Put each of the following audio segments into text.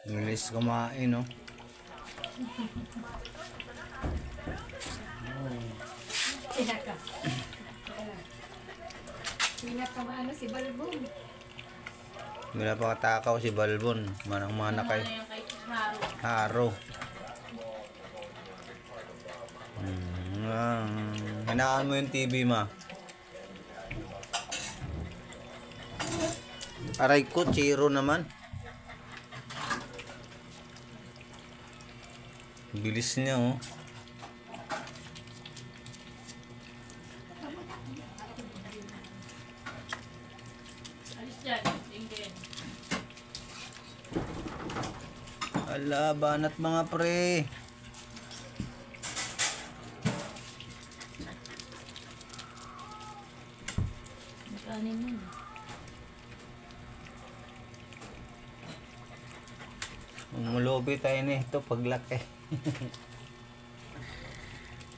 Bilis kumain, no? Pinakamaano si Balbon. Wala pa katakaw si Balbon. Manang-mana kay Haro. Hinaan mo yung TV, ma. Aray ko, Chiro naman. Bilis niya, oh. Ala, banat mga pre. Kanin mo. Umulobi tayo na ito paglaki.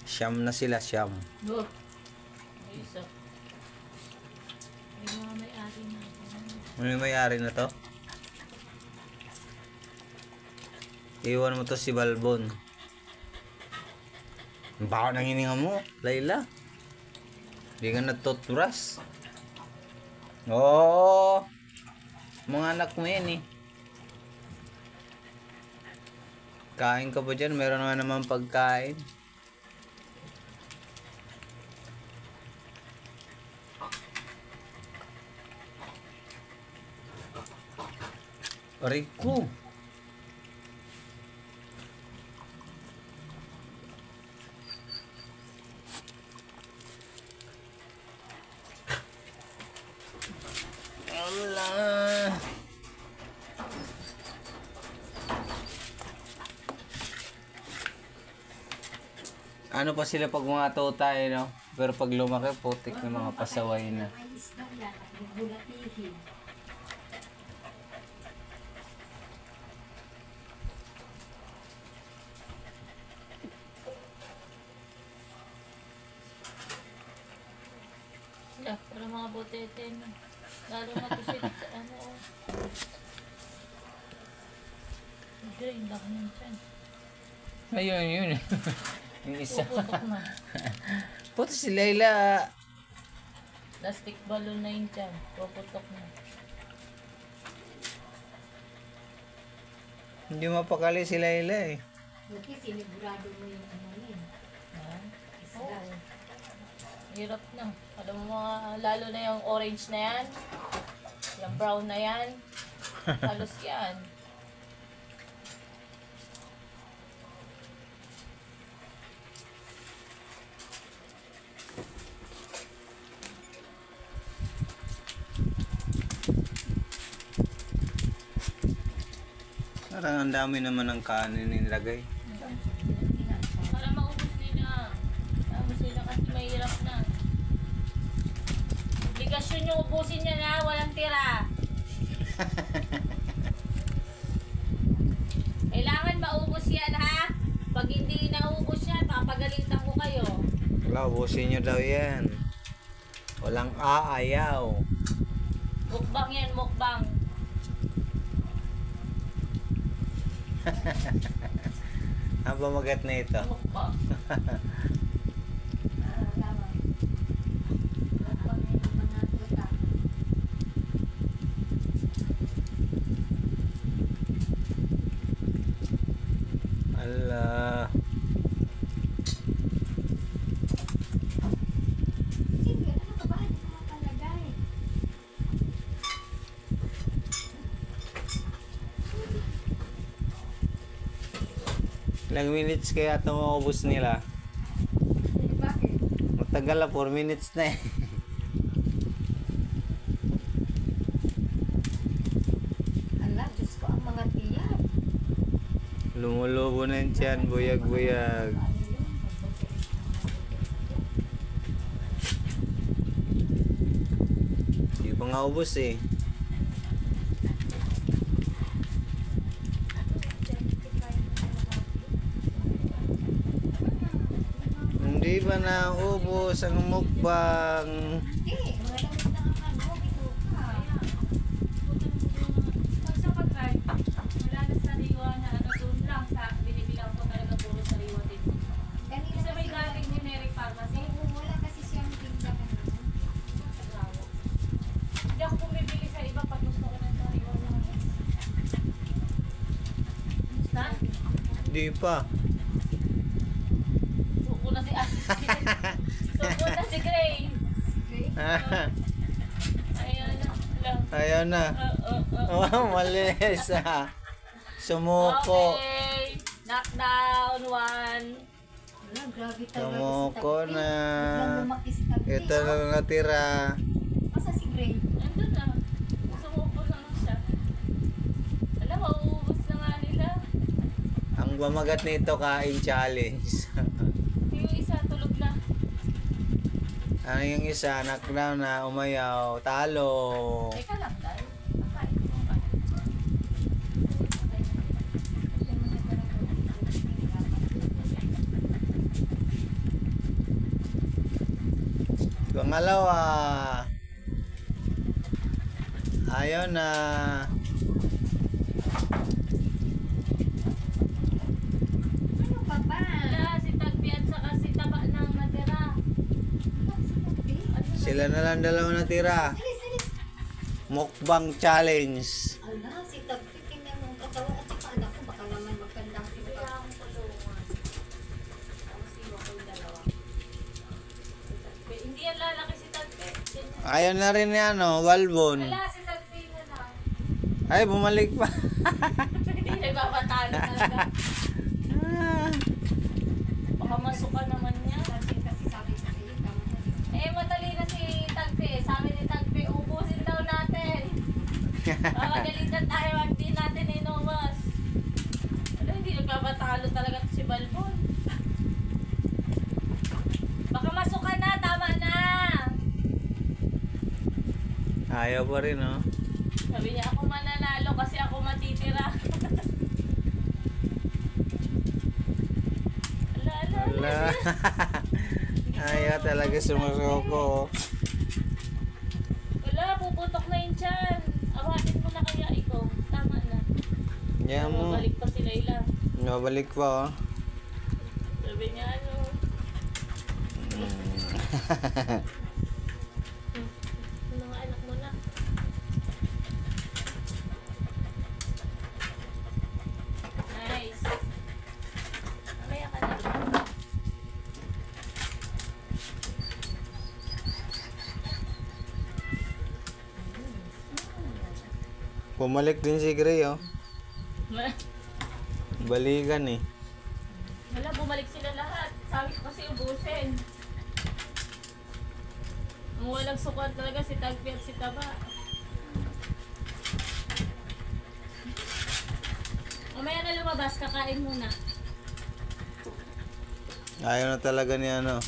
Siyam na sila, siyam. Go. Isa. May mga may-ari na. Ano yung may-ari na to? Iwan mo to si Balbon. Baka nang hininga mo, Layla. Hindi ka natutras. Oo. Mga anak mo yan eh. Kain ka ba dyan? Meron nga naman pagkain. Aray ko. Allah. Ano pa sila pag mga tayo, no? Pero pag lumaki, putik ng mga pasaway na. Para mga botete na. Lalo matusit sa ano. Hindi, hindi ako nang tiyan. Ayun, yun. Yung isa. Puputok na. Puto si Layla. Plastic balloon na yun tiyan. Puputok na. Hindi mapakali si Layla eh. Buti sinigurado mo yung ano yun. Ha? Isda. Oo. Hirap na. Alam mo mga, lalo na yung orange na yan. Yung brown na yan. Halos yan. Parang ang dami naman ng kanin nilagay. Para maubos nila. Tapos sila kasi mahirap na. Obligasyon yung ubusin niya na, walang tira. Kailangan maubos yan, ha? Pag hindi naubos yan, papagalitan ko kayo. Wala, ubusin nyo daw yan. Walang aayaw. Mukbang yan, mukbang. Ang pamagat na ito. Mukbang. Tama. Kapag may mga tuta. Ala. Sige, ano ka ba? Hindi ko makalagay. Ilang minutes kaya ito maubos nila? Bakit? Matagal na, 4 minutes na eh. Ala, Diyos ko, ang mga tiyan. Lumulubo na yung tiyan, buyag-buyag. Hindi pa nga ubos eh. Hindi ba na ubos ang mukbang? Hindi, mga lamig na ang ano, ito ka. Pag sa pagkain, wala na sa Di pa. Suko na si Suko na si Gray. Ayan na. Ayaw na. Oh, malis Sumuko. Okay. Knockdown 1. Wala, grabe talaga Sumuko si Tagpi. na. Biglang lumaki si Tagpi. Ito na lang natira. Masa si Gray? Nandun na. Sumuko na lang siya. Alam, mauubos na nga nila. Ang bumagat nito kain challenge. Yung isa tulog na. Ano yung isa, knockdown na, umayaw, talo. Teka lang, dahil. Pakain mo ang kanin. Pangalawa. Ayaw na. Ano pa ba? Wala, si Tagpi at saka si Taba nang natira. Ano si Tagpi? Sila na lang dalawa natira. Sige, sige. Mukbang challenge. Ala, si Tagpi, tingnan mo ang katawan at saka anak ko, baka naman magkandang si Kaya Tagpi. akong tulungan. Tapos iwan ko yung dalawa. Si Tagpi. Hindi yan lalaki si Tagpi. Ganyan. Ayaw na rin ni Walbon. Wala, si Tagpi na lang. Ay, bumalik pa. Hindi nagpapatalo talaga. Baka masuka naman niya. Kasi sabi ko sa'yo, tama na. Eh, madali na si Tagpi. Sabi ni Tagpi, ubusin daw natin. Papagalitan tayo, wag din natin inuwas. Ano, hindi nagpapatalo talaga si Balbon. Baka masuka na, tama na. Ayaw pa rin, oh. Sabi niya, ako mananalo kasi ako matitira. Ala, ala, ala. Wala. Ayaw talaga sumusuko. Wala, puputok na yun dyan. Awatin mo na kaya ikaw. Tama na. Yan mo. Balik pa si Layla. Nabalik pa, oh. Sabi niya, ano. Mga anak mo na. Nice. Mamaya ka na. Bumalik din si Gray, oh. Balikan, eh. Wala, bumalik sila lahat. Sabi ko kasi ubusin. Ang walang sukat talaga si Tagpi at si Taba. Mamaya na lumabas, kakain muna. Ayaw na talaga ni ano.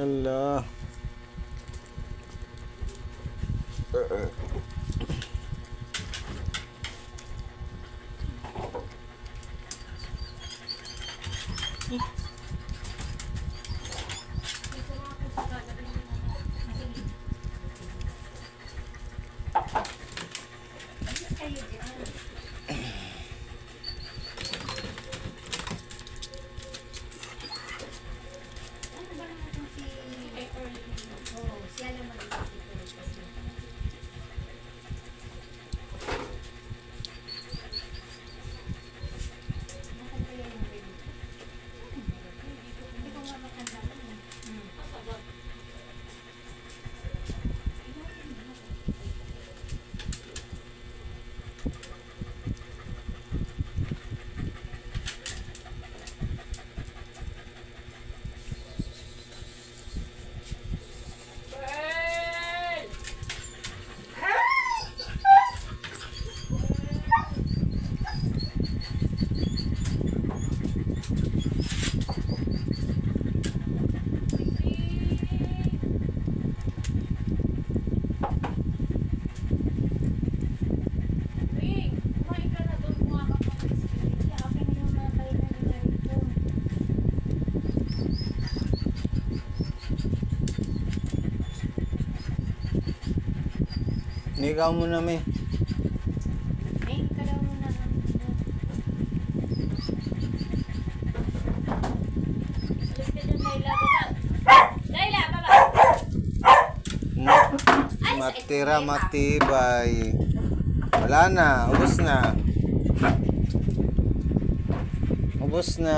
Ala. Alis kayo dyan. Ano ba naman si... Oo, siya naman yung si kasi. Nasaan kaya yung baby ko? Hindi ko nga matanda mo. Ring, kumain ka na doon. Kuha ka pa ng biscuit. Kaya okay na yung mga kayo na nila ito. Ikaw muna, me. Eh, ikaw daw muna. Alis ka dyan, Layla. Baba. Layla, baba. Ay, Matira matibay. Wala na, ubos na. Ubos na.